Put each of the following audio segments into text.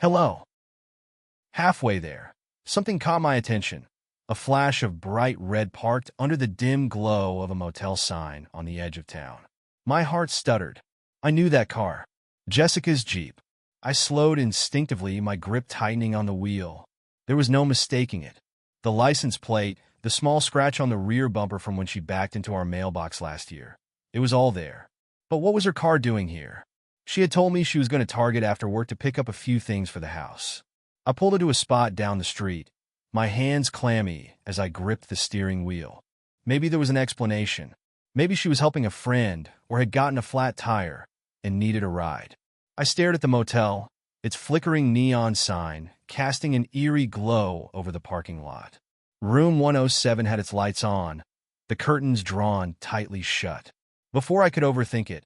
Hello. Halfway there, something caught my attention. A flash of bright red parked under the dim glow of a motel sign on the edge of town. My heart stuttered. I knew that car. Jessica's Jeep. I slowed instinctively, my grip tightening on the wheel. There was no mistaking it. The license plate, the small scratch on the rear bumper from when she backed into our mailbox last year. It was all there. But what was her car doing here? She had told me she was going to Target after work to pick up a few things for the house. I pulled into a spot down the street, my hands clammy as I gripped the steering wheel. Maybe there was an explanation. Maybe she was helping a friend or had gotten a flat tire and needed a ride. I stared at the motel, its flickering neon sign casting an eerie glow over the parking lot. Room 107 had its lights on, the curtains drawn tightly shut. Before I could overthink it,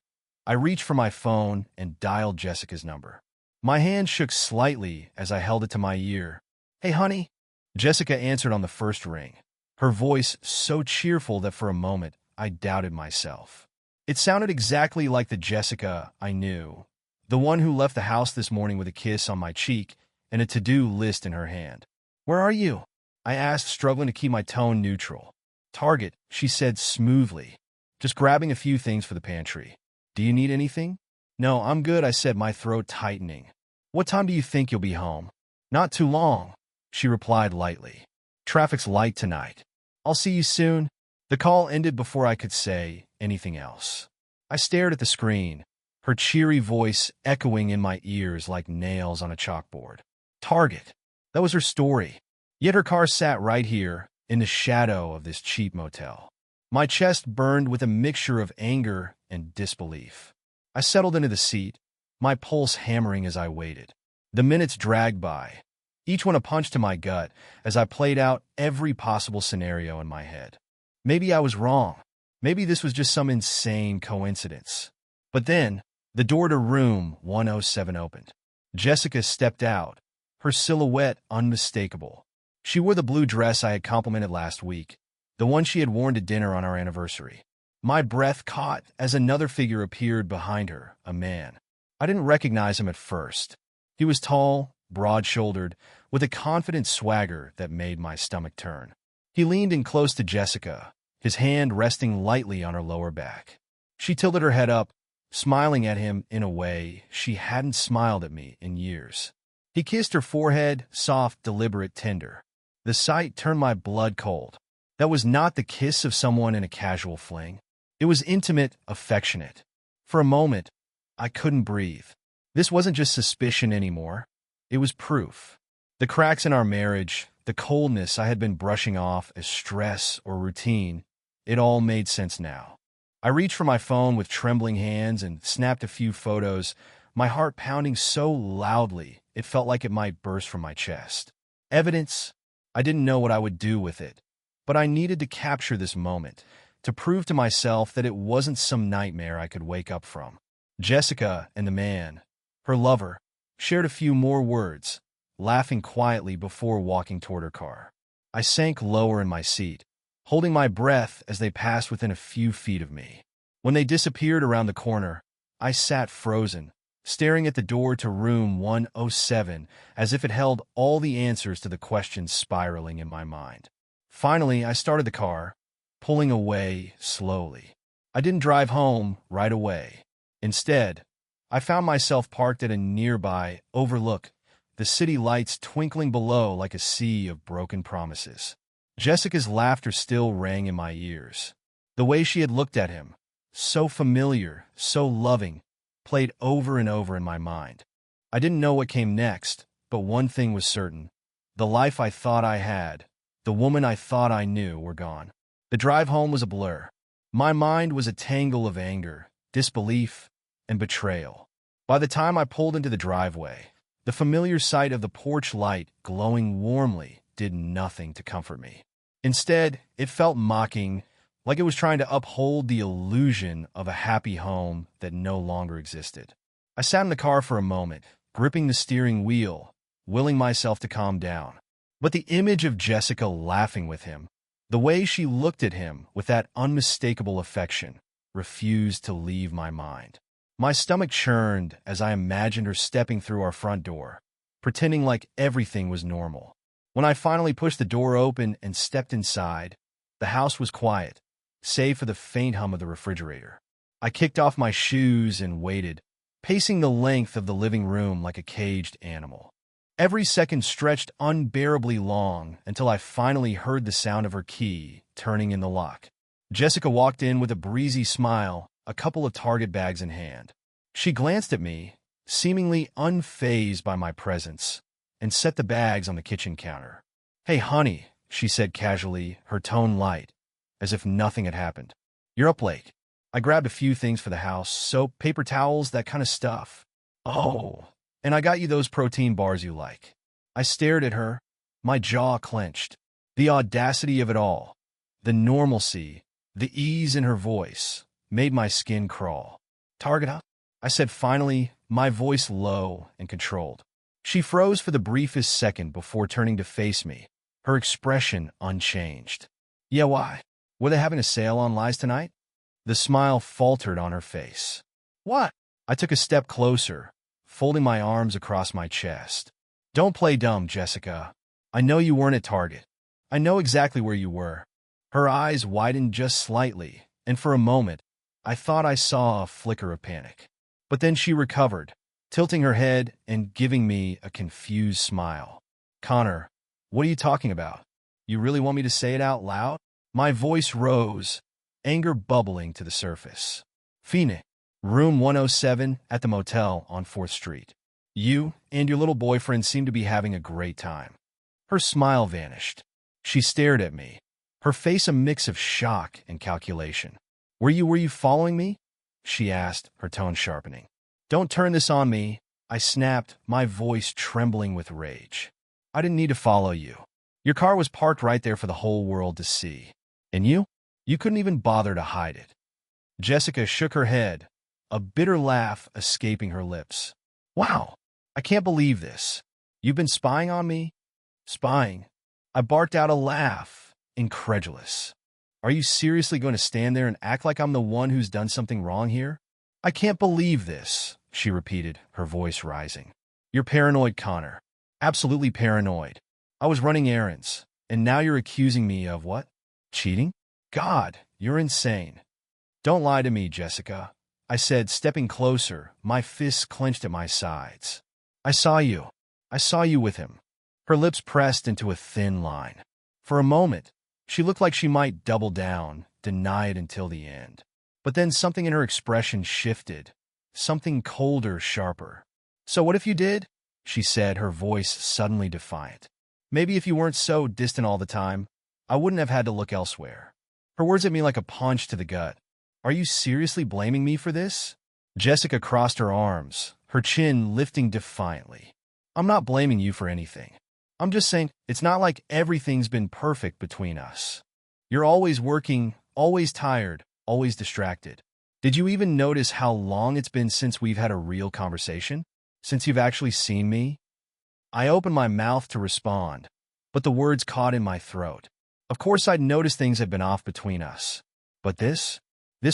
I reached for my phone and dialed Jessica's number. My hand shook slightly as I held it to my ear. "Hey, honey." Jessica answered on the first ring, her voice so cheerful that for a moment I doubted myself. It sounded exactly like the Jessica I knew, the one who left the house this morning with a kiss on my cheek and a to-do list in her hand. "Where are you?" I asked, struggling to keep my tone neutral. "Target," she said smoothly. "Just grabbing a few things for the pantry. Do you need anything?" "No, I'm good," I said, my throat tightening. "What time do you think you'll be home?" "Not too long," she replied lightly. "Traffic's light tonight. I'll see you soon." The call ended before I could say anything else. I stared at the screen, her cheery voice echoing in my ears like nails on a chalkboard. Target. That was her story. Yet her car sat right here, in the shadow of this cheap motel. My chest burned with a mixture of anger and disbelief. I settled into the seat, my pulse hammering as I waited. The minutes dragged by, each one a punch to my gut as I played out every possible scenario in my head. Maybe I was wrong. Maybe this was just some insane coincidence. But then, the door to room 107 opened. Jessica stepped out, her silhouette unmistakable. She wore the blue dress I had complimented last week, the one she had worn to dinner on our anniversary. My breath caught as another figure appeared behind her, a man. I didn't recognize him at first. He was tall, broad-shouldered, with a confident swagger that made my stomach turn. He leaned in close to Jessica, his hand resting lightly on her lower back. She tilted her head up, smiling at him in a way she hadn't smiled at me in years. He kissed her forehead, soft, deliberate, tender. The sight turned my blood cold. That was not the kiss of someone in a casual fling. It was intimate, affectionate. For a moment, I couldn't breathe. This wasn't just suspicion anymore. It was proof. The cracks in our marriage, the coldness I had been brushing off as stress or routine, it all made sense now. I reached for my phone with trembling hands and snapped a few photos, my heart pounding so loudly it felt like it might burst from my chest. Evidence? I didn't know what I would do with it, but I needed to capture this moment, to prove to myself that it wasn't some nightmare I could wake up from. Jessica and the man, her lover, shared a few more words, laughing quietly before walking toward her car. I sank lower in my seat, holding my breath as they passed within a few feet of me. When they disappeared around the corner, I sat frozen, staring at the door to room 107 as if it held all the answers to the questions spiraling in my mind. Finally, I started the car, pulling away slowly. I didn't drive home right away. Instead, I found myself parked at a nearby overlook, the city lights twinkling below like a sea of broken promises. Jessica's laughter still rang in my ears. The way she had looked at him, so familiar, so loving, played over and over in my mind. I didn't know what came next, but one thing was certain. The life I thought I had, the woman I thought I knew, were gone. The drive home was a blur. My mind was a tangle of anger, disbelief, and betrayal. By the time I pulled into the driveway, the familiar sight of the porch light glowing warmly did nothing to comfort me. Instead, it felt mocking, like it was trying to uphold the illusion of a happy home that no longer existed. I sat in the car for a moment, gripping the steering wheel, willing myself to calm down. But the image of Jessica laughing with him, the way she looked at him with that unmistakable affection, refused to leave my mind. My stomach churned as I imagined her stepping through our front door, pretending like everything was normal. When I finally pushed the door open and stepped inside, the house was quiet, save for the faint hum of the refrigerator. I kicked off my shoes and waited, pacing the length of the living room like a caged animal. Every second stretched unbearably long until I finally heard the sound of her key turning in the lock. Jessica walked in with a breezy smile, a couple of Target bags in hand. She glanced at me, seemingly unfazed by my presence, and set the bags on the kitchen counter. "Hey, honey," she said casually, her tone light, as if nothing had happened. "You're up late." I grabbed a few things for the house, soap, paper towels, that kind of stuff. "Oh, and I got you those protein bars you like." I stared at her, my jaw clenched. The audacity of it all, the normalcy, the ease in her voice, made my skin crawl. "Target, huh?" I said finally, my voice low and controlled. She froze for the briefest second before turning to face me, her expression unchanged. "Yeah, why? Were they having a sale on lies tonight?" The smile faltered on her face. "What?" I took a step closer, folding my arms across my chest. "Don't play dumb, Jessica. I know you weren't at Target. I know exactly where you were." Her eyes widened just slightly, and for a moment, I thought I saw a flicker of panic. But then she recovered, tilting her head and giving me a confused smile. "Connor, what are you talking about? You really want me to say it out loud?" My voice rose, anger bubbling to the surface. "Phoenix, room 107 at the motel on 4th Street. You and your little boyfriend seem to be having a great time." Her smile vanished. She stared at me, her face a mix of shock and calculation. Were you following me?" she asked, her tone sharpening. "Don't turn this on me," I snapped, my voice trembling with rage. "I didn't need to follow you. Your car was parked right there for the whole world to see. And you couldn't even bother to hide it." Jessica shook her head, a bitter laugh escaping her lips. "Wow, I can't believe this. You've been spying on me?" "Spying?" I barked out a laugh, incredulous. "Are you seriously going to stand there and act like I'm the one who's done something wrong here?" "I can't believe this," she repeated, her voice rising. "You're paranoid, Connor. Absolutely paranoid. I was running errands, and now you're accusing me of what? Cheating? God, you're insane." "Don't lie to me, Jessica," I said, stepping closer, my fists clenched at my sides. I saw you with him." Her lips pressed into a thin line. For a moment, she looked like she might double down, deny it until the end. But then something in her expression shifted, something colder, sharper. "So what if you did?" she said, her voice suddenly defiant. "Maybe if you weren't so distant all the time, I wouldn't have had to look elsewhere." Her words hit me like a punch to the gut. "Are you seriously blaming me for this?" Jessica crossed her arms, her chin lifting defiantly. "I'm not blaming you for anything. I'm just saying it's not like everything's been perfect between us. You're always working, always tired, always distracted. Did you even notice how long it's been since we've had a real conversation? Since you've actually seen me?" I opened my mouth to respond, but the words caught in my throat. Of course I'd noticed things had been off between us. But this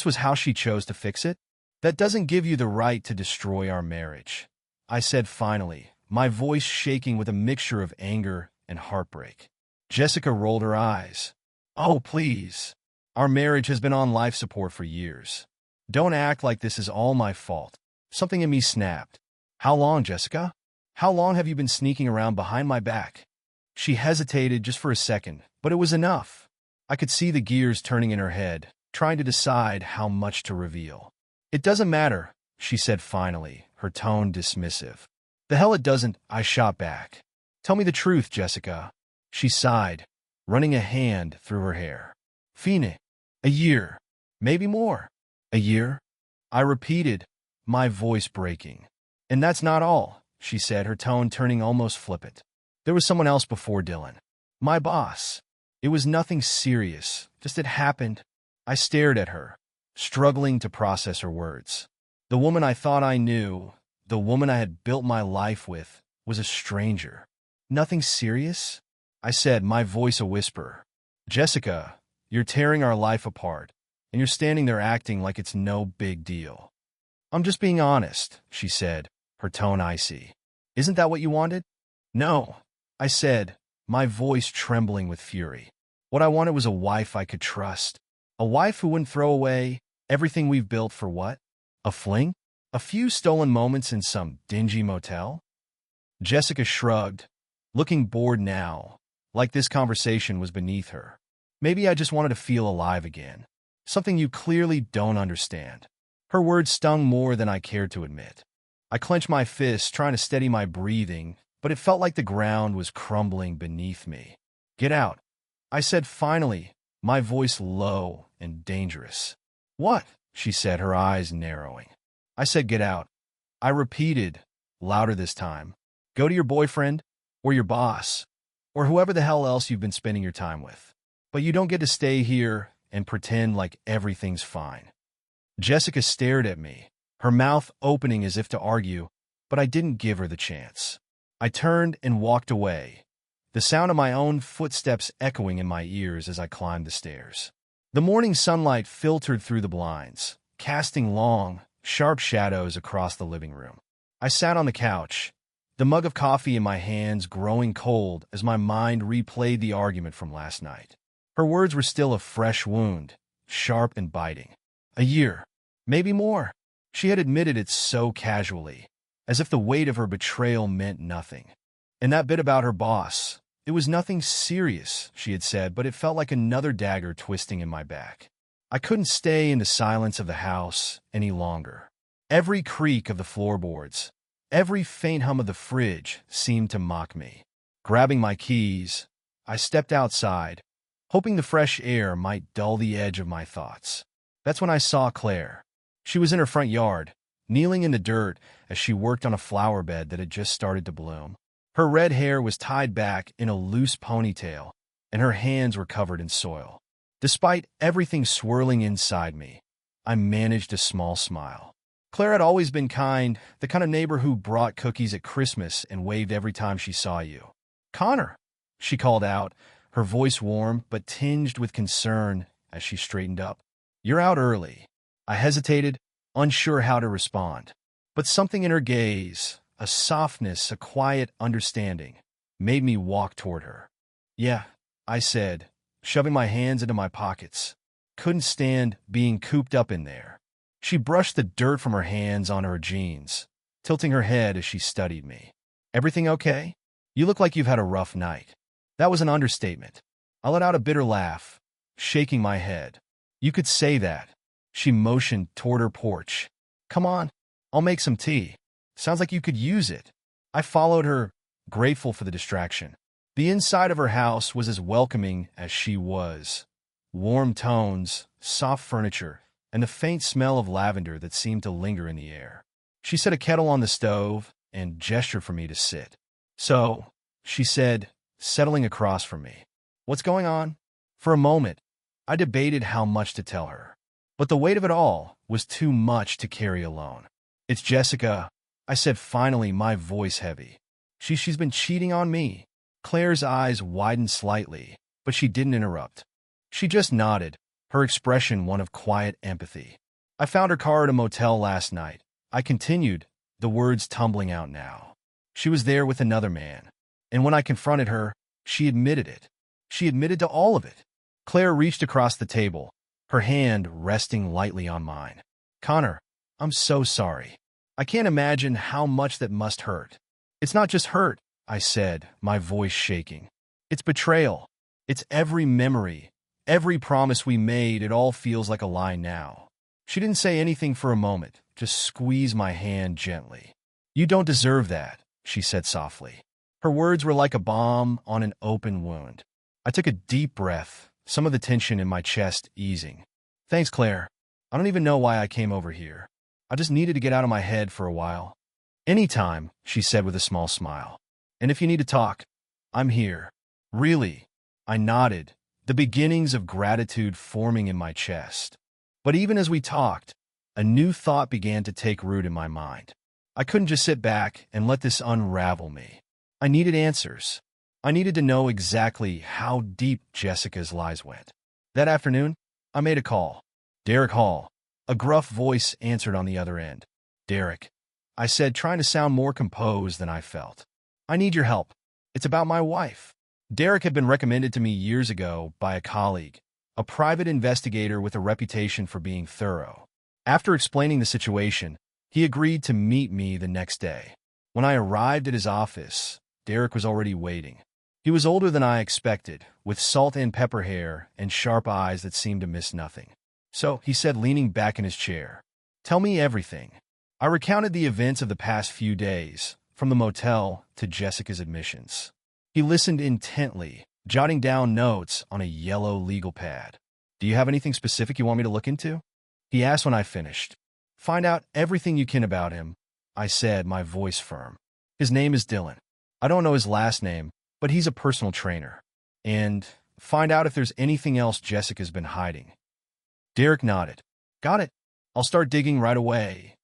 was how she chose to fix it? "That doesn't give you the right to destroy our marriage," I said finally, my voice shaking with a mixture of anger and heartbreak. Jessica rolled her eyes. "Oh, please. Our marriage has been on life support for years. Don't act like this is all my fault." Something in me snapped. "How long, Jessica? How long have you been sneaking around behind my back?" She hesitated just for a second, but it was enough. I could see the gears turning in her head, trying to decide how much to reveal. "It doesn't matter," she said finally, her tone dismissive. "The hell it doesn't," I shot back. "Tell me the truth, Jessica." She sighed, running a hand through her hair. "Phoenix, a year. Maybe more." "A year?" I repeated, my voice breaking. "And that's not all," she said, her tone turning almost flippant. "There was someone else before Dylan. My boss. It was nothing serious, just it happened." I stared at her, struggling to process her words. The woman I thought I knew, the woman I had built my life with, was a stranger. "Nothing serious?" I said, my voice a whisper. "Jessica, you're tearing our life apart, and you're standing there acting like it's no big deal." "I'm just being honest," she said, her tone icy. "Isn't that what you wanted?" No, I said, my voice trembling with fury. What I wanted was a wife I could trust. A wife who wouldn't throw away everything we've built for what? A fling? A few stolen moments in some dingy motel? Jessica shrugged, looking bored now, like this conversation was beneath her. Maybe I just wanted to feel alive again. Something you clearly don't understand. Her words stung more than I cared to admit. I clenched my fists, trying to steady my breathing, but it felt like the ground was crumbling beneath me. Get out, I said finally, my voice low and dangerous. What? She said, her eyes narrowing. I said get out. I repeated, louder this time. Go to your boyfriend, or your boss, or whoever the hell else you've been spending your time with. But you don't get to stay here and pretend like everything's fine. Jessica stared at me, her mouth opening as if to argue, but I didn't give her the chance. I turned and walked away, the sound of my own footsteps echoing in my ears as I climbed the stairs. The morning sunlight filtered through the blinds, casting long, sharp shadows across the living room. I sat on the couch, the mug of coffee in my hands growing cold as my mind replayed the argument from last night. Her words were still a fresh wound, sharp and biting. A year, maybe more. She had admitted it so casually, as if the weight of her betrayal meant nothing. And that bit about her boss, it was nothing serious, she had said, but it felt like another dagger twisting in my back. I couldn't stay in the silence of the house any longer. Every creak of the floorboards, every faint hum of the fridge seemed to mock me. Grabbing my keys, I stepped outside, hoping the fresh air might dull the edge of my thoughts. That's when I saw Claire. She was in her front yard, kneeling in the dirt as she worked on a flower bed that had just started to bloom. Her red hair was tied back in a loose ponytail, and her hands were covered in soil. Despite everything swirling inside me, I managed a small smile. Claire had always been kind, the kind of neighbor who brought cookies at Christmas and waved every time she saw you. Connor, she called out, her voice warm but tinged with concern as she straightened up. You're out early. I hesitated, unsure how to respond. But something in her gaze, a softness, a quiet understanding, made me walk toward her. Yeah, I said, shoving my hands into my pockets. Couldn't stand being cooped up in there. She brushed the dirt from her hands on her jeans, tilting her head as she studied me. Everything okay? You look like you've had a rough night. That was an understatement. I let out a bitter laugh, shaking my head. You could say that. She motioned toward her porch. Come on, I'll make some tea. Sounds like you could use it. I followed her, grateful for the distraction. The inside of her house was as welcoming as she was. Warm tones, soft furniture, and the faint smell of lavender that seemed to linger in the air. She set a kettle on the stove and gestured for me to sit. So, she said, settling across from me. What's going on? For a moment, I debated how much to tell her. But the weight of it all was too much to carry alone. It's Jessica, I said finally, my voice heavy. She's been cheating on me. Claire's eyes widened slightly, but she didn't interrupt. She just nodded, her expression one of quiet empathy. I found her car at a motel last night. I continued, the words tumbling out now. She was there with another man. And when I confronted her, she admitted it. She admitted to all of it. Claire reached across the table, her hand resting lightly on mine. Connor, I'm so sorry. I can't imagine how much that must hurt. It's not just hurt, I said, my voice shaking. It's betrayal. It's every memory, every promise we made. It all feels like a lie now. She didn't say anything for a moment, just squeezed my hand gently. You don't deserve that, she said softly. Her words were like a balm on an open wound. I took a deep breath, some of the tension in my chest easing. Thanks, Claire. I don't even know why I came over here. I just needed to get out of my head for a while. Anytime, she said with a small smile. And if you need to talk, I'm here. Really? I nodded, the beginnings of gratitude forming in my chest. But even as we talked, a new thought began to take root in my mind. I couldn't just sit back and let this unravel me. I needed answers. I needed to know exactly how deep Jessica's lies went. That afternoon, I made a call. Derek Hall. A gruff voice answered on the other end. Derek, I said, trying to sound more composed than I felt. I need your help. It's about my wife. Derek had been recommended to me years ago by a colleague, a private investigator with a reputation for being thorough. After explaining the situation, he agreed to meet me the next day. When I arrived at his office, Derek was already waiting. He was older than I expected, with salt and pepper hair and sharp eyes that seemed to miss nothing. So, he said, leaning back in his chair, "Tell me everything." I recounted the events of the past few days, from the motel to Jessica's admissions. He listened intently, jotting down notes on a yellow legal pad. "Do you have anything specific you want me to look into?" he asked when I finished. "Find out everything you can about him," I said, my voice firm. "His name is Dylan. I don't know his last name, but he's a personal trainer. And find out if there's anything else Jessica's been hiding." Derek nodded. "Got it. I'll start digging right away."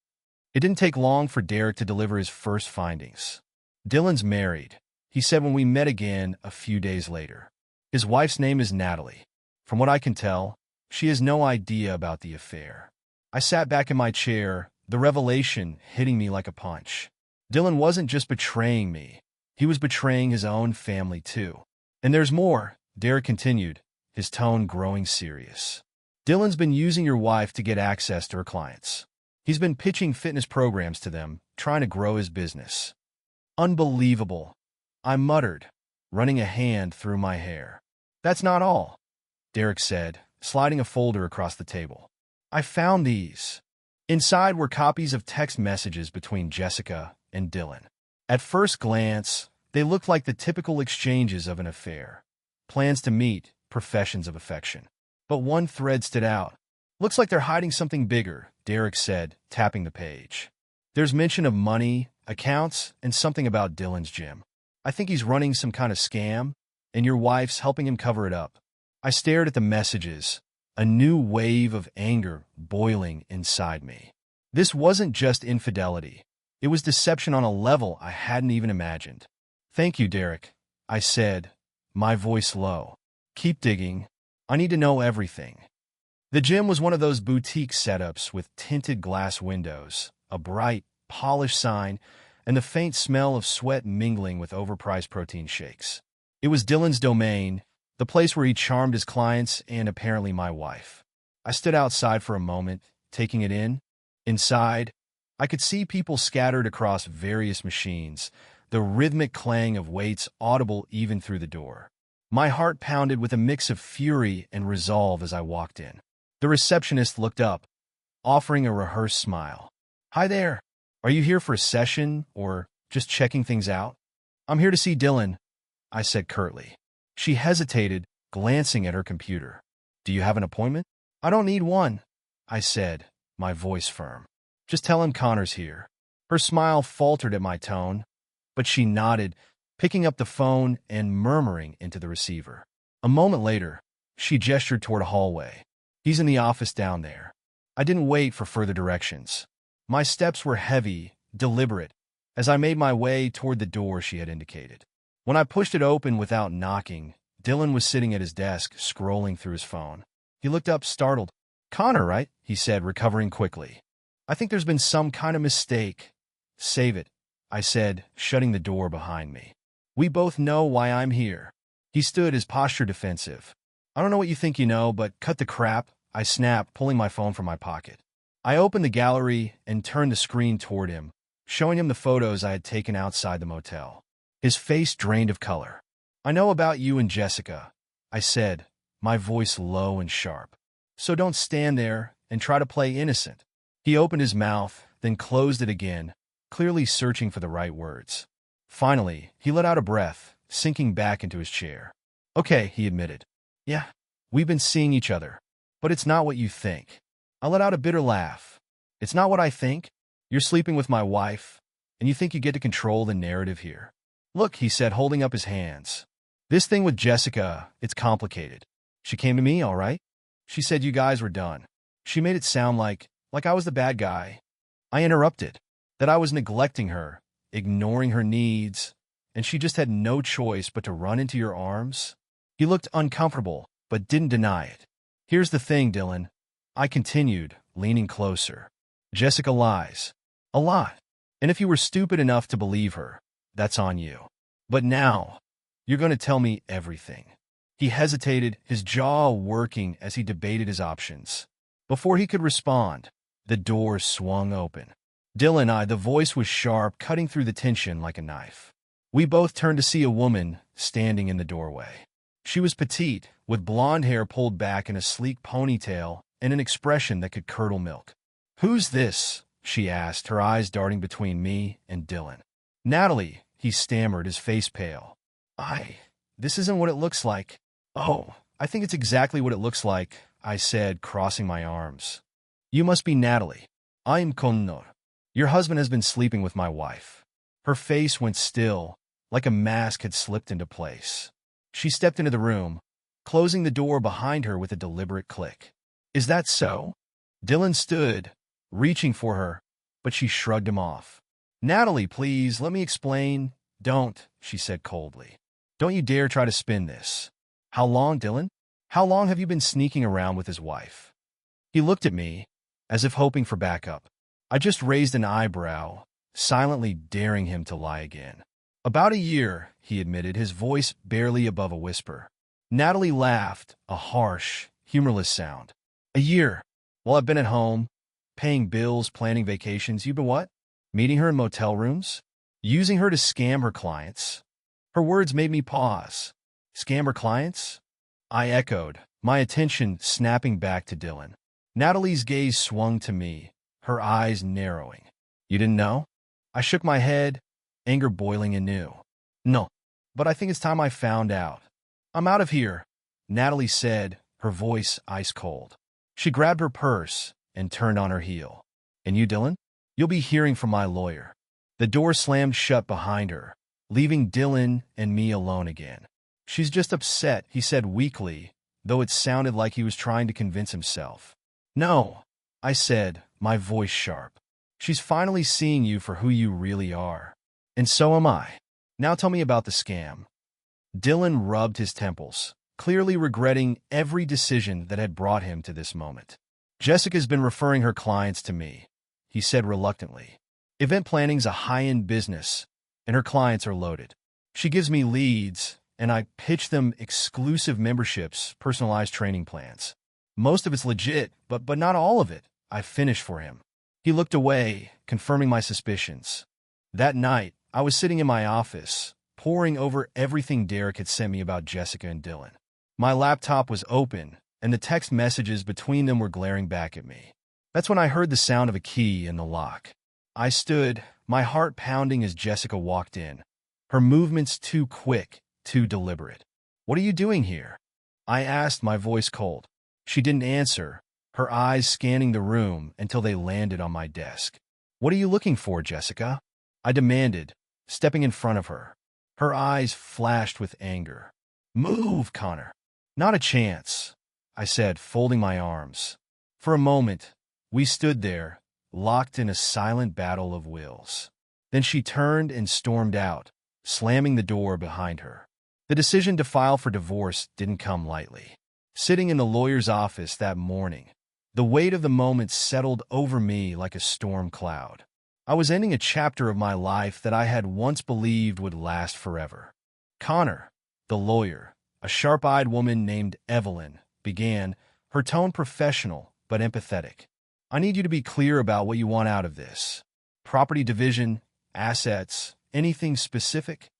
It didn't take long for Derek to deliver his first findings. "Dylan's married," he said when we met again a few days later. "His wife's name is Natalie. From what I can tell, she has no idea about the affair." I sat back in my chair, the revelation hitting me like a punch. Dylan wasn't just betraying me. He was betraying his own family, too. "And there's more," Derek continued, his tone growing serious. "Dylan's been using your wife to get access to her clients. He's been pitching fitness programs to them, trying to grow his business." "Unbelievable," I muttered, running a hand through my hair. "That's not all," Derek said, sliding a folder across the table. "I found these." Inside were copies of text messages between Jessica and Dylan. At first glance, they looked like the typical exchanges of an affair. Plans to meet, professions of affection. But one thread stood out. "Looks like they're hiding something bigger," Derek said, tapping the page. "There's mention of money, accounts, and something about Dylan's gym. I think he's running some kind of scam, and your wife's helping him cover it up." I stared at the messages, a new wave of anger boiling inside me. This wasn't just infidelity. It was deception on a level I hadn't even imagined. "Thank you, Derek," I said, my voice low. "Keep digging. I need to know everything." The gym was one of those boutique setups with tinted glass windows, a bright, polished sign, and the faint smell of sweat mingling with overpriced protein shakes. It was Dylan's domain, the place where he charmed his clients and apparently my wife. I stood outside for a moment, taking it in. Inside, I could see people scattered across various machines, the rhythmic clang of weights audible even through the door. My heart pounded with a mix of fury and resolve as I walked in. The receptionist looked up, offering a rehearsed smile. "Hi there. Are you here for a session or just checking things out?" "I'm here to see Dylan," I said curtly. She hesitated, glancing at her computer. "Do you have an appointment?" "I don't need one," I said, my voice firm. "Just tell him Connor's here." Her smile faltered at my tone, but she nodded, picking up the phone and murmuring into the receiver. A moment later, she gestured toward a hallway. "He's in the office down there." I didn't wait for further directions. My steps were heavy, deliberate, as I made my way toward the door she had indicated. When I pushed it open without knocking, Dylan was sitting at his desk, scrolling through his phone. He looked up, startled. "Connor, right?" he said, recovering quickly. "I think there's been some kind of mistake." "Save it," I said, shutting the door behind me. "We both know why I'm here." He stood, his posture defensive. "I don't know what you think you know, but cut the crap," I snapped, pulling my phone from my pocket. I opened the gallery and turned the screen toward him, showing him the photos I had taken outside the motel. His face drained of color. "I know about you and Jessica," I said, my voice low and sharp. "So don't stand there and try to play innocent." He opened his mouth, then closed it again, clearly searching for the right words. Finally, he let out a breath, sinking back into his chair. "Okay," he admitted. "Yeah, we've been seeing each other. But it's not what you think." I let out a bitter laugh. "It's not what I think? You're sleeping with my wife, and you think you get to control the narrative here?" "Look," he said, holding up his hands. "This thing with Jessica, it's complicated. She came to me, all right. She said you guys were done. She made it sound like I was the bad guy." I interrupted, that I was neglecting her, ignoring her needs, and she just had no choice but to run into your arms. He looked uncomfortable, but didn't deny it. "Here's the thing, Dylan," I continued, leaning closer. "Jessica lies. A lot. And if you were stupid enough to believe her, that's on you. But now, You're going to tell me everything." He hesitated, his jaw working as he debated his options. Before he could respond, the door swung open. The voice was sharp, cutting through the tension like a knife. We both turned to see a woman standing in the doorway. She was petite, with blonde hair pulled back in a sleek ponytail and an expression that could curdle milk. "Who's this?" she asked, her eyes darting between me and Dylan. "Natalie," he stammered, his face pale. This isn't what it looks like." "Oh, I think it's exactly what it looks like," I said, crossing my arms. "You must be Natalie. I am Connor. Your husband has been sleeping with my wife." Her face went still, like a mask had slipped into place. She stepped into the room, closing the door behind her with a deliberate click. "Is that so?" Dylan stood, reaching for her, but she shrugged him off. "Natalie, please, let me explain." "Don't," she said coldly. "Don't you dare try to spin this." "How long, Dylan? How long have you been sneaking around with his wife?" He looked at me, as if hoping for backup. I just raised an eyebrow, silently daring him to lie again. "About a year," he admitted, his voice barely above a whisper. Natalie laughed, a harsh, humorless sound. "A year? Well, I've been at home, paying bills, planning vacations. You've been what? Meeting her in motel rooms? Using her to scam her clients?" Her words made me pause. "Scam her clients?" I echoed, my attention snapping back to Dylan. Natalie's gaze swung to me, her eyes narrowing. "You didn't know?" I shook my head, anger boiling anew. "No, but I think it's time I found out." "I'm out of here," Natalie said, her voice ice cold. She grabbed her purse and turned on her heel. "And you, Dylan? You'll be hearing from my lawyer." The door slammed shut behind her, leaving Dylan and me alone again. "She's just upset," he said weakly, though it sounded like he was trying to convince himself. "No," I said, my voice sharp. "She's finally seeing you for who you really are. And so am I. Now tell me about the scam." Dylan rubbed his temples, clearly regretting every decision that had brought him to this moment. "Jessica's been referring her clients to me," he said reluctantly. "Event planning's a high-end business, and her clients are loaded. She gives me leads, and I pitch them exclusive memberships, personalized training plans. Most of it's legit, but not all of it," I finished for him. He looked away, confirming my suspicions. That night, I was sitting in my office, poring over everything Derek had sent me about Jessica and Dylan. My laptop was open, and the text messages between them were glaring back at me. That's when I heard the sound of a key in the lock. I stood, my heart pounding as Jessica walked in, her movements too quick, too deliberate. "What are you doing here?" I asked, my voice cold. She didn't answer, her eyes scanning the room until they landed on my desk. "What are you looking for, Jessica?" I demanded, stepping in front of her. Her eyes flashed with anger. "Move, Connor." "Not a chance," I said, folding my arms. For a moment, we stood there, locked in a silent battle of wills. Then she turned and stormed out, slamming the door behind her. The decision to file for divorce didn't come lightly. Sitting in the lawyer's office that morning, the weight of the moment settled over me like a storm cloud. I was ending a chapter of my life that I had once believed would last forever. "Connor," the lawyer, a sharp-eyed woman named Evelyn, began, her tone professional but empathetic. "I need you to be clear about what you want out of this. Property division, assets, anything specific?"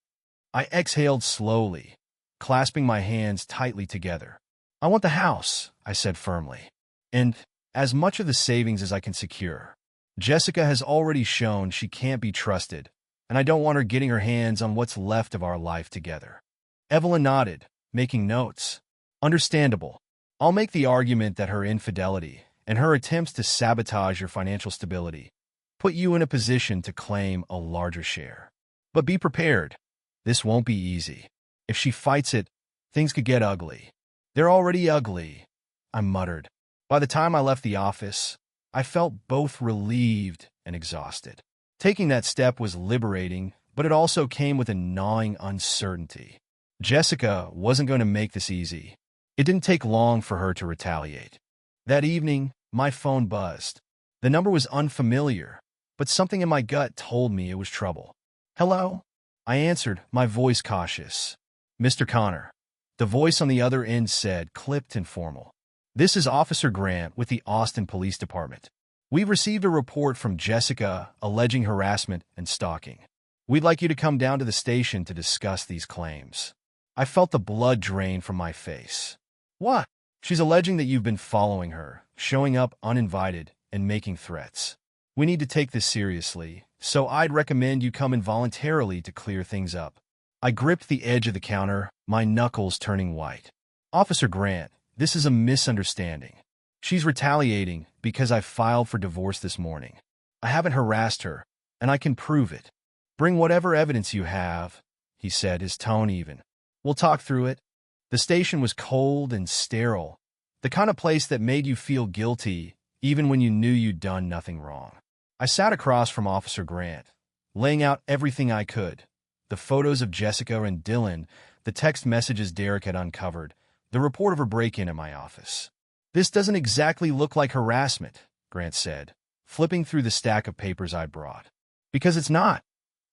I exhaled slowly, clasping my hands tightly together. "I want the house," I said firmly, "and as much of the savings as I can secure. Jessica has already shown she can't be trusted, and I don't want her getting her hands on what's left of our life together." Evelyn nodded, making notes. "Understandable. I'll make the argument that her infidelity and her attempts to sabotage your financial stability put you in a position to claim a larger share. But be prepared. This won't be easy. If she fights it, things could get ugly." "They're already ugly," I muttered. By the time I left the office, I felt both relieved and exhausted. Taking that step was liberating, but it also came with a gnawing uncertainty. Jessica wasn't going to make this easy. It didn't take long for her to retaliate. That evening, my phone buzzed. The number was unfamiliar, but something in my gut told me it was trouble. "Hello?" I answered, my voice cautious. Mr. Connor. The voice on the other end said, clipped and formal. This is Officer Grant with the Austin Police Department. We've received a report from Jessica alleging harassment and stalking. We'd like you to come down to the station to discuss these claims. I felt the blood drain from my face. What? She's alleging that you've been following her, showing up uninvited, and making threats. We need to take this seriously, so I'd recommend you come involuntarily to clear things up. I gripped the edge of the counter, my knuckles turning white. Officer Grant, this is a misunderstanding. She's retaliating because I filed for divorce this morning. I haven't harassed her, and I can prove it. Bring whatever evidence you have, he said, his tone even. We'll talk through it. The station was cold and sterile, the kind of place that made you feel guilty even when you knew you'd done nothing wrong. I sat across from Officer Grant, laying out everything I could. The photos of Jessica and Dylan, the text messages Derek had uncovered, the report of her break-in at my office. This doesn't exactly look like harassment, Grant said, flipping through the stack of papers I'd brought. Because it's not,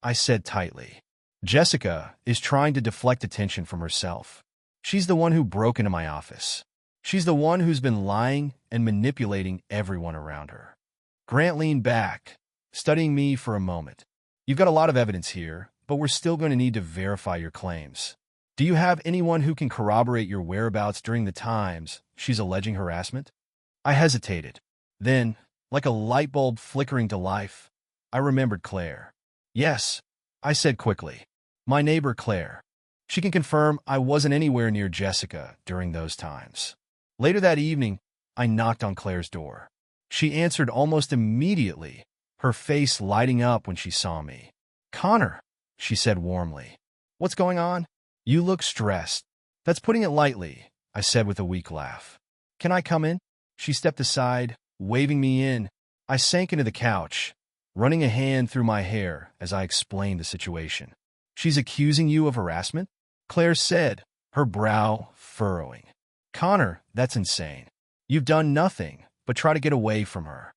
I said tightly. Jessica is trying to deflect attention from herself. She's the one who broke into my office. She's the one who's been lying and manipulating everyone around her. Grant leaned back, studying me for a moment. You've got a lot of evidence here, but we're still going to need to verify your claims. Do you have anyone who can corroborate your whereabouts during the times she's alleging harassment? I hesitated. Then, like a light bulb flickering to life, I remembered Claire. Yes, I said quickly. My neighbor Claire. She can confirm I wasn't anywhere near Jessica during those times. Later that evening, I knocked on Claire's door. She answered almost immediately, her face lighting up when she saw me. Connor, she said warmly. What's going on? You look stressed. That's putting it lightly, I said with a weak laugh. Can I come in? She stepped aside, waving me in. I sank into the couch, running a hand through my hair as I explained the situation. She's accusing you of harassment? Claire said, her brow furrowing. Connor, that's insane. You've done nothing but try to get away from her.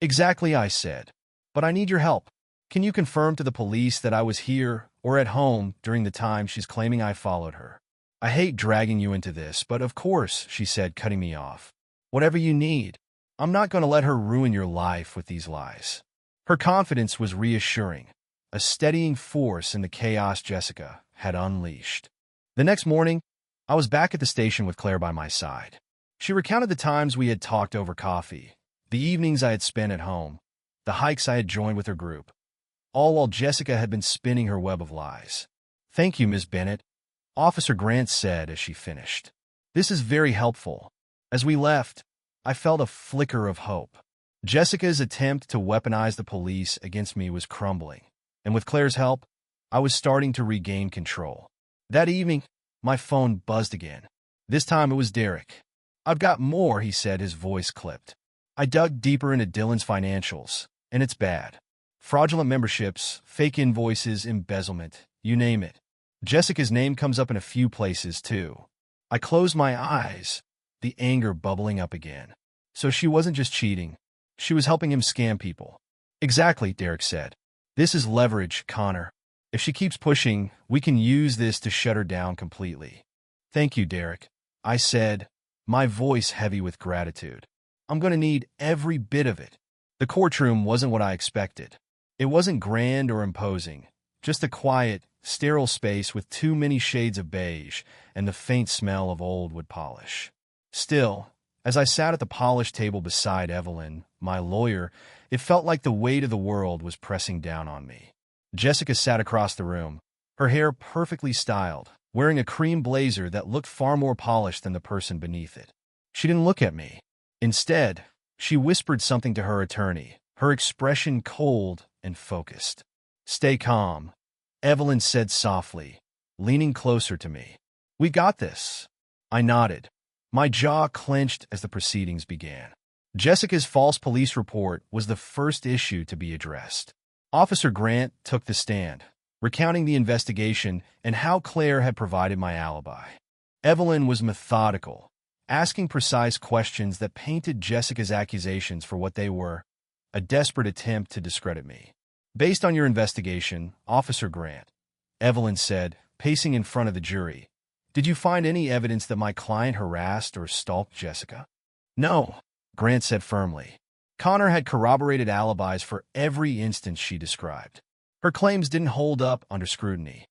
Exactly, I said. But I need your help. Can you confirm to the police that I was here or at home during the time she's claiming I followed her? I hate dragging you into this, but of course, she said, cutting me off. Whatever you need. I'm not going to let her ruin your life with these lies. Her confidence was reassuring, a steadying force in the chaos Jessica had unleashed. The next morning, I was back at the station with Claire by my side. She recounted the times we had talked over coffee, the evenings I had spent at home, the hikes I had joined with her group, all while Jessica had been spinning her web of lies. Thank you, Miss Bennett, Officer Grant said as she finished. This is very helpful. As we left, I felt a flicker of hope. Jessica's attempt to weaponize the police against me was crumbling, and with Claire's help, I was starting to regain control. That evening, my phone buzzed again. This time it was Derek. I've got more, he said, his voice clipped. I dug deeper into Dylan's financials, and it's bad. Fraudulent memberships, fake invoices, embezzlement, you name it. Jessica's name comes up in a few places, too. I closed my eyes, the anger bubbling up again. So she wasn't just cheating. She was helping him scam people. Exactly, Derek said. This is leverage, Connor. If she keeps pushing, we can use this to shut her down completely. Thank you, Derek, I said, my voice heavy with gratitude. I'm going to need every bit of it. The courtroom wasn't what I expected. It wasn't grand or imposing, just a quiet, sterile space with too many shades of beige and the faint smell of old wood polish. Still, as I sat at the polished table beside Evelyn, my lawyer, it felt like the weight of the world was pressing down on me. Jessica sat across the room, her hair perfectly styled, wearing a cream blazer that looked far more polished than the person beneath it. She didn't look at me. Instead, she whispered something to her attorney, her expression cold and focused. Stay calm, Evelyn said softly, leaning closer to me. We got this. I nodded. My jaw clenched as the proceedings began. Jessica's false police report was the first issue to be addressed. Officer Grant took the stand, recounting the investigation and how Claire had provided my alibi. Evelyn was methodical, asking precise questions that painted Jessica's accusations for what they were, a desperate attempt to discredit me. Based on your investigation, Officer Grant, Evelyn said, pacing in front of the jury, Did you find any evidence that my client harassed or stalked Jessica? No, Grant said firmly. Connor had corroborated alibis for every instance she described. Her claims didn't hold up under scrutiny.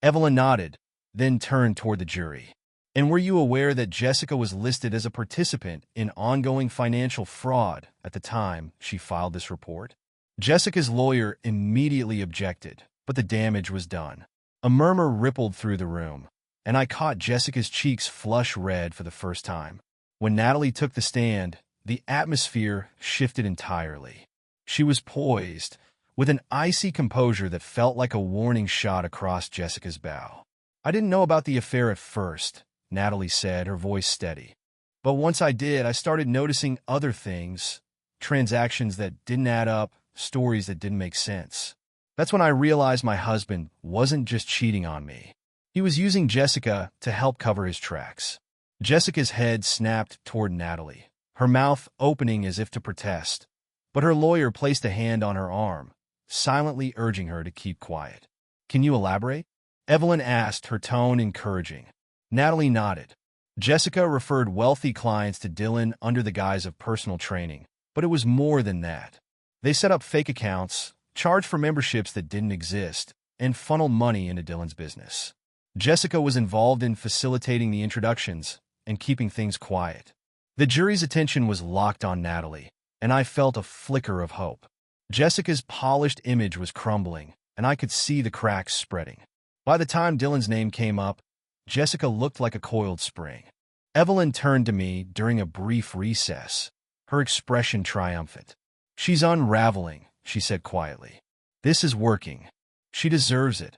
Evelyn nodded, then turned toward the jury. And were you aware that Jessica was listed as a participant in ongoing financial fraud at the time she filed this report? Jessica's lawyer immediately objected, but the damage was done. A murmur rippled through the room, and I caught Jessica's cheeks flush red for the first time. When Natalie took the stand, the atmosphere shifted entirely. She was poised, with an icy composure that felt like a warning shot across Jessica's bow. I didn't know about the affair at first, Natalie said, her voice steady. But once I did, I started noticing other things, transactions that didn't add up, stories that didn't make sense. That's when I realized my husband wasn't just cheating on me. He was using Jessica to help cover his tracks. Jessica's head snapped toward Natalie, her mouth opening as if to protest. But her lawyer placed a hand on her arm, silently urging her to keep quiet. Can you elaborate? Evelyn asked, her tone encouraging. Natalie nodded. Jessica referred wealthy clients to Dylan under the guise of personal training, but it was more than that. They set up fake accounts, charged for memberships that didn't exist, and funneled money into Dylan's business. Jessica was involved in facilitating the introductions and keeping things quiet. The jury's attention was locked on Natalie, and I felt a flicker of hope. Jessica's polished image was crumbling, and I could see the cracks spreading. By the time Dylan's name came up, Jessica looked like a coiled spring. Evelyn turned to me during a brief recess, her expression triumphant. She's unraveling, she said quietly. This is working. She deserves it.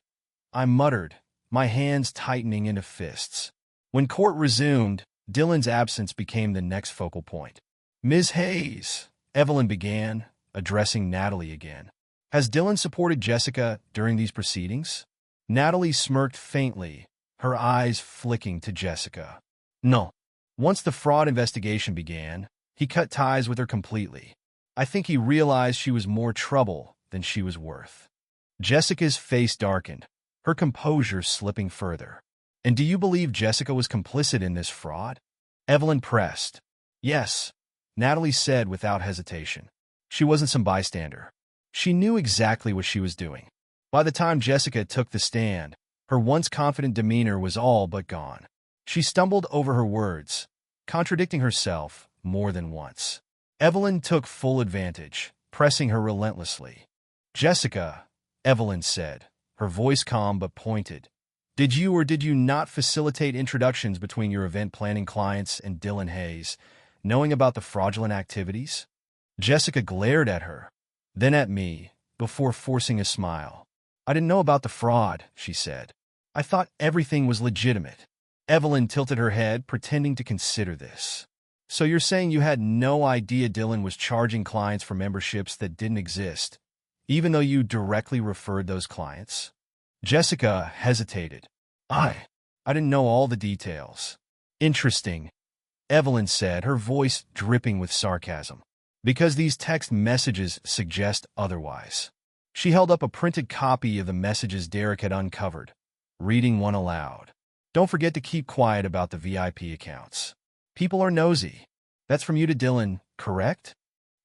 I muttered, my hands tightening into fists. When court resumed, Dylan's absence became the next focal point. Ms. Hayes, Evelyn began, addressing Natalie again. Has Dylan supported Jessica during these proceedings? Natalie smirked faintly, her eyes flicking to Jessica. No. Once the fraud investigation began, he cut ties with her completely. I think he realized she was more trouble than she was worth. Jessica's face darkened, her composure slipping further. And do you believe Jessica was complicit in this fraud? Evelyn pressed. Yes, Natalie said without hesitation. She wasn't some bystander. She knew exactly what she was doing. By the time Jessica took the stand, her once confident demeanor was all but gone. She stumbled over her words, contradicting herself more than once. Evelyn took full advantage, pressing her relentlessly. Jessica, Evelyn said, her voice calm but pointed. Did you or did you not facilitate introductions between your event planning clients and Dylan Hayes, knowing about the fraudulent activities? Jessica glared at her, then at me, before forcing a smile. I didn't know about the fraud, she said. I thought everything was legitimate. Evelyn tilted her head, pretending to consider this. So you're saying you had no idea Dylan was charging clients for memberships that didn't exist, even though you directly referred those clients? Jessica hesitated. I didn't know all the details. Interesting, Evelyn said, her voice dripping with sarcasm. Because these text messages suggest otherwise. She held up a printed copy of the messages Derek had uncovered, reading one aloud. Don't forget to keep quiet about the VIP accounts. People are nosy. That's from you to Dylan, correct?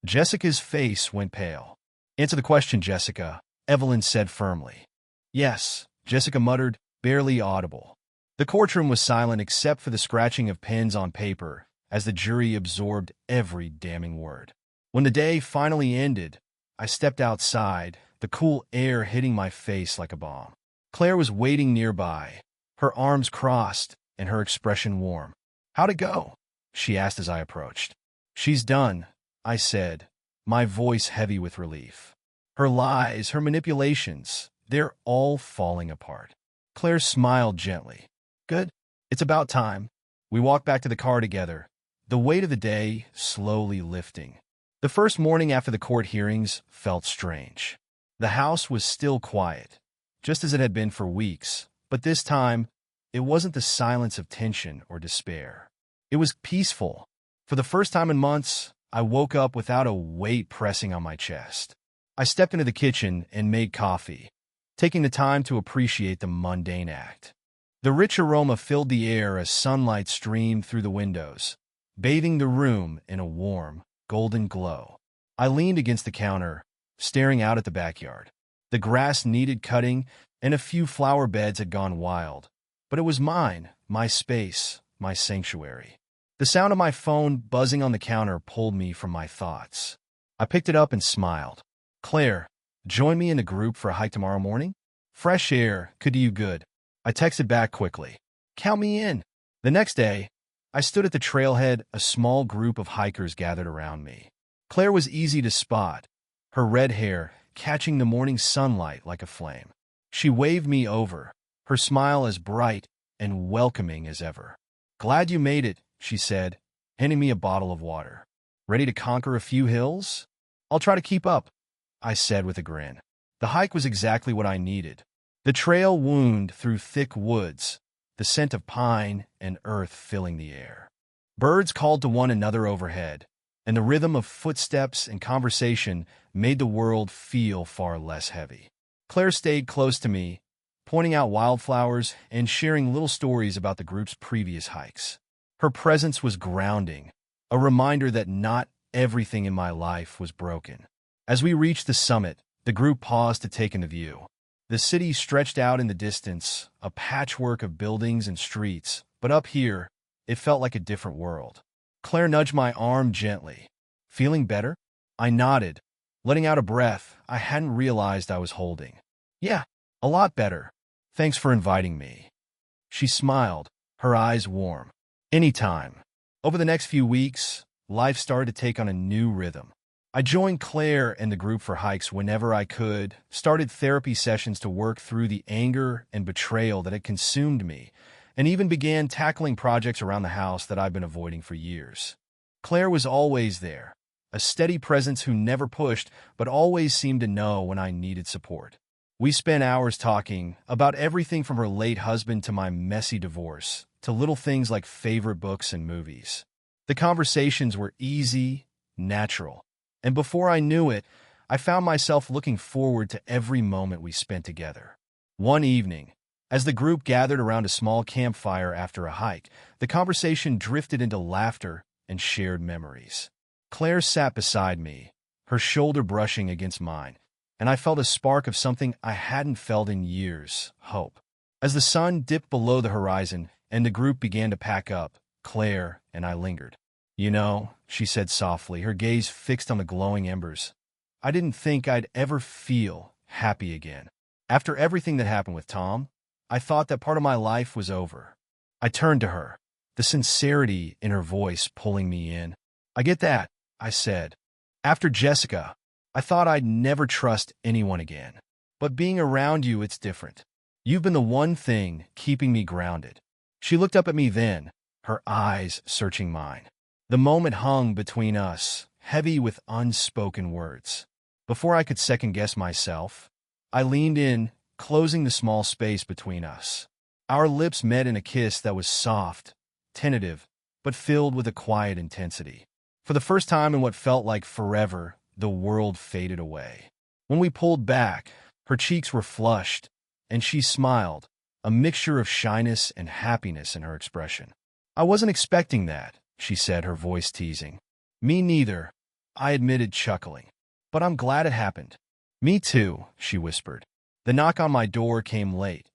Jessica's face went pale. Answer the question, Jessica, Evelyn said firmly. Yes, Jessica muttered, barely audible. The courtroom was silent except for the scratching of pens on paper as the jury absorbed every damning word. When the day finally ended, I stepped outside, the cool air hitting my face like a bomb. Claire was waiting nearby, her arms crossed and her expression warm. How'd it go? She asked as I approached. She's done, I said, my voice heavy with relief. Her lies, her manipulations, they're all falling apart. Claire smiled gently. Good. It's about time. We walked back to the car together, the weight of the day slowly lifting. The first morning after the court hearings felt strange. The house was still quiet, just as it had been for weeks, but this time, it wasn't the silence of tension or despair. It was peaceful. For the first time in months, I woke up without a weight pressing on my chest. I stepped into the kitchen and made coffee, taking the time to appreciate the mundane act. The rich aroma filled the air as sunlight streamed through the windows, bathing the room in a warm, golden glow. I leaned against the counter, staring out at the backyard. The grass needed cutting, and a few flower beds had gone wild. But it was mine, my space, my sanctuary. The sound of my phone buzzing on the counter pulled me from my thoughts. I picked it up and smiled. "Claire, join me in a group for a hike tomorrow morning? Fresh air could do you good." I texted back quickly. "Count me in." The next day, I stood at the trailhead, a small group of hikers gathered around me. Claire was easy to spot, her red hair catching the morning sunlight like a flame. She waved me over, her smile as bright and welcoming as ever. "Glad you made it," she said, handing me a bottle of water. "Ready to conquer a few hills?" "I'll try to keep up," I said with a grin. The hike was exactly what I needed. The trail wound through thick woods, the scent of pine and earth filling the air. Birds called to one another overhead, and the rhythm of footsteps and conversation made the world feel far less heavy. Claire stayed close to me, pointing out wildflowers and sharing little stories about the group's previous hikes. Her presence was grounding, a reminder that not everything in my life was broken. As we reached the summit, the group paused to take in the view. The city stretched out in the distance, a patchwork of buildings and streets, but up here, it felt like a different world. Claire nudged my arm gently. "Feeling better?" I nodded, letting out a breath I hadn't realized I was holding. "Yeah, a lot better. Thanks for inviting me." She smiled, her eyes warm. "Anytime." Over the next few weeks, life started to take on a new rhythm. I joined Claire and the group for hikes whenever I could, started therapy sessions to work through the anger and betrayal that had consumed me, and even began tackling projects around the house that I've been avoiding for years. Claire was always there, a steady presence who never pushed but always seemed to know when I needed support. We spent hours talking about everything from her late husband to my messy divorce, to little things like favorite books and movies. The conversations were easy, natural, and before I knew it, I found myself looking forward to every moment we spent together. One evening, as the group gathered around a small campfire after a hike, the conversation drifted into laughter and shared memories. Claire sat beside me, her shoulder brushing against mine, and I felt a spark of something I hadn't felt in years: hope. As the sun dipped below the horizon and the group began to pack up, Claire and I lingered. "You know," she said softly, her gaze fixed on the glowing embers, "I didn't think I'd ever feel happy again. After everything that happened with Tom, I thought that part of my life was over." I turned to her, the sincerity in her voice pulling me in. "I get that," I said. "After Jessica, I thought I'd never trust anyone again. But being around you, it's different. You've been the one thing keeping me grounded." She looked up at me then, her eyes searching mine. The moment hung between us, heavy with unspoken words. Before I could second-guess myself, I leaned in, closing the small space between us. Our lips met in a kiss that was soft, tentative, but filled with a quiet intensity. For the first time in what felt like forever, the world faded away. When we pulled back, her cheeks were flushed, and she smiled, a mixture of shyness and happiness in her expression. "I wasn't expecting that," she said, her voice teasing. "Me neither," I admitted, chuckling. "But I'm glad it happened." "Me too," she whispered. The knock on my door came late,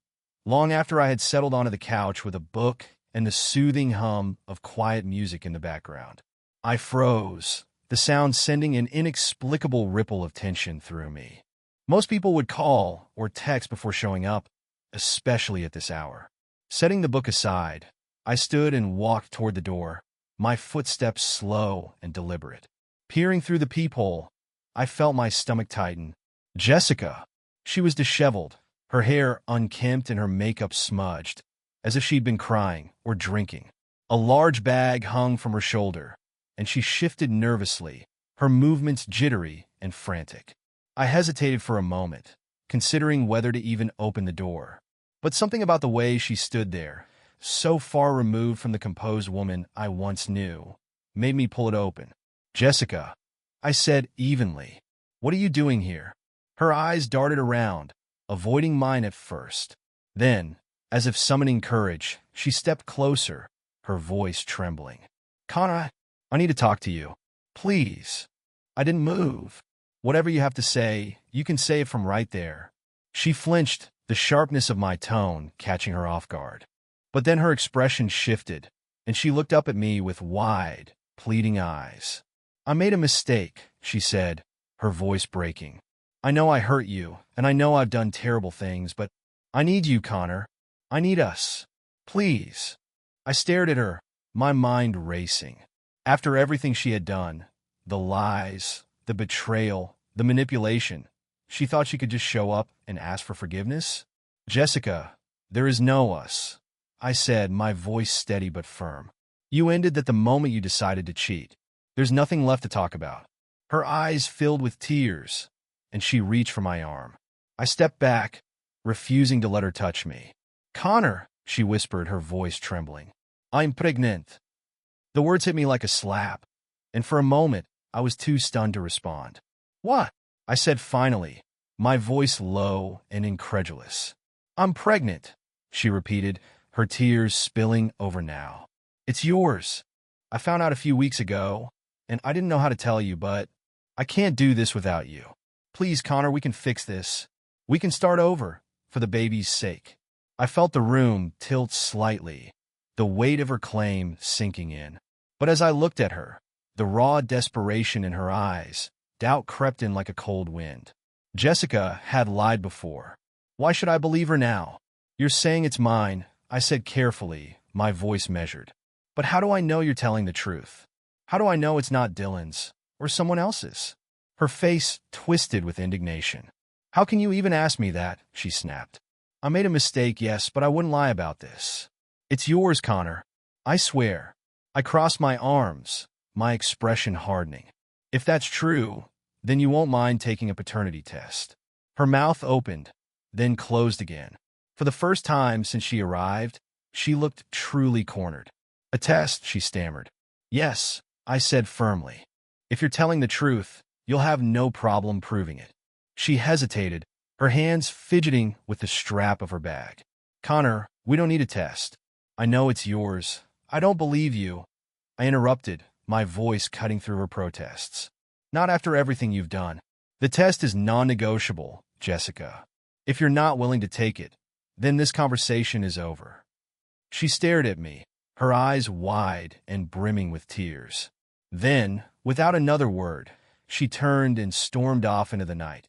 long after I had settled onto the couch with a book and the soothing hum of quiet music in the background. I froze, the sound sending an inexplicable ripple of tension through me. Most people would call or text before showing up, especially at this hour. Setting the book aside, I stood and walked toward the door, my footsteps slow and deliberate. Peering through the peephole, I felt my stomach tighten. Jessica! She was disheveled, her hair unkempt and her makeup smudged, as if she'd been crying or drinking. A large bag hung from her shoulder, and she shifted nervously, her movements jittery and frantic. I hesitated for a moment, considering whether to even open the door. But something about the way she stood there, so far removed from the composed woman I once knew, made me pull it open. "Jessica," I said evenly, "what are you doing here?" Her eyes darted around, avoiding mine at first. Then, As if summoning courage, she stepped closer, her voice trembling. Connor, I need to talk to you. Please. I didn't move. Whatever you have to say, you can say it from right there. She flinched, the sharpness of my tone catching her off guard. But then her expression shifted, and she looked up at me with wide, pleading eyes. I made a mistake, she said, her voice breaking. I know I hurt you, and I know I've done terrible things, but I need you, Connor. I need us. Please. I stared at her, my mind racing. After everything she had done, the lies, the betrayal, the manipulation, she thought she could just show up and ask for forgiveness? Jessica, there is no us, I said, my voice steady but firm. You ended that the moment you decided to cheat. There's nothing left to talk about. Her eyes filled with tears, and she reached for my arm. I stepped back, refusing to let her touch me. Connor, she whispered, her voice trembling. I'm pregnant. The words hit me like a slap, and for a moment, I was too stunned to respond. What? I said finally, my voice low and incredulous. I'm pregnant, she repeated, her tears spilling over now. It's yours. I found out a few weeks ago, and I didn't know how to tell you, but I can't do this without you. Please, Connor, we can fix this. We can start over, for the baby's sake. I felt the room tilt slightly, the weight of her claim sinking in. But as I looked at her, the raw desperation in her eyes, doubt crept in like a cold wind. Jessica had lied before. Why should I believe her now? You're saying it's mine, I said carefully, my voice measured. But how do I know you're telling the truth? How do I know it's not Dylan's or someone else's? Her face twisted with indignation. How can you even ask me that? She snapped. I made a mistake, yes, but I wouldn't lie about this. It's yours, Connor. I swear. I crossed my arms, my expression hardening. If that's true, then you won't mind taking a paternity test. Her mouth opened, then closed again. For the first time since she arrived, she looked truly cornered. A test, she stammered. Yes, I said firmly. If you're telling the truth, you'll have no problem proving it. She hesitated, her hands fidgeting with the strap of her bag. Connor, we don't need a test. I know it's yours. I don't believe you. I interrupted, my voice cutting through her protests. Not after everything you've done. The test is non-negotiable, Jessica. If you're not willing to take it, then this conversation is over. She stared at me, her eyes wide and brimming with tears. Then, without another word, she turned and stormed off into the night,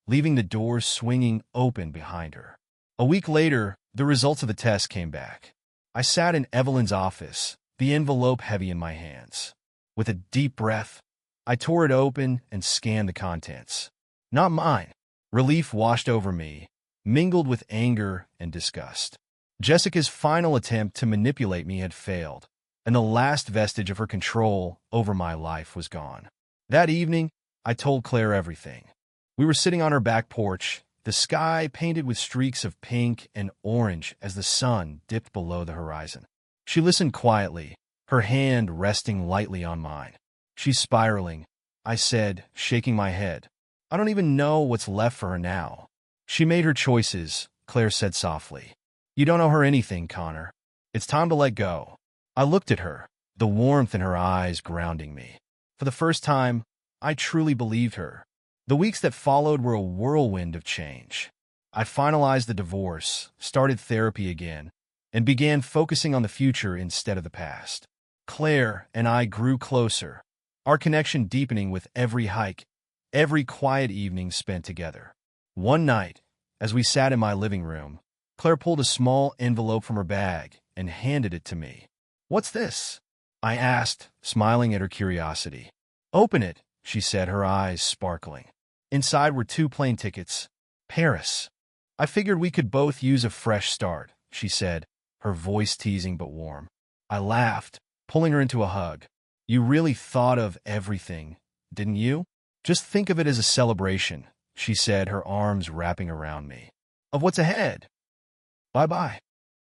leaving the door swinging open behind her. A week later, the results of the test came back. I sat in Evelyn's office, the envelope heavy in my hands. With a deep breath, I tore it open and scanned the contents. Not mine. Relief washed over me, mingled with anger and disgust. Jessica's final attempt to manipulate me had failed, and the last vestige of her control over my life was gone. That evening, I told Claire everything. We were sitting on her back porch, the sky painted with streaks of pink and orange as the sun dipped below the horizon. She listened quietly, her hand resting lightly on mine. She's spiraling, I said, shaking my head. I don't even know what's left for her now. She made her choices, Claire said softly. You don't owe her anything, Connor. It's time to let go. I looked at her, the warmth in her eyes grounding me. For the first time, I truly believed her. The weeks that followed were a whirlwind of change. I finalized the divorce, started therapy again, and began focusing on the future instead of the past. Claire and I grew closer, our connection deepening with every hike, every quiet evening spent together. One night, as we sat in my living room, Claire pulled a small envelope from her bag and handed it to me. What's this? I asked, smiling at her curiosity. Open it, she said, her eyes sparkling. Inside were 2 plane tickets. Paris. I figured we could both use a fresh start, she said, her voice teasing but warm. I laughed, pulling her into a hug. You really thought of everything, didn't you? Just think of it as a celebration, she said, her arms wrapping around me. Of what's ahead. Bye-bye.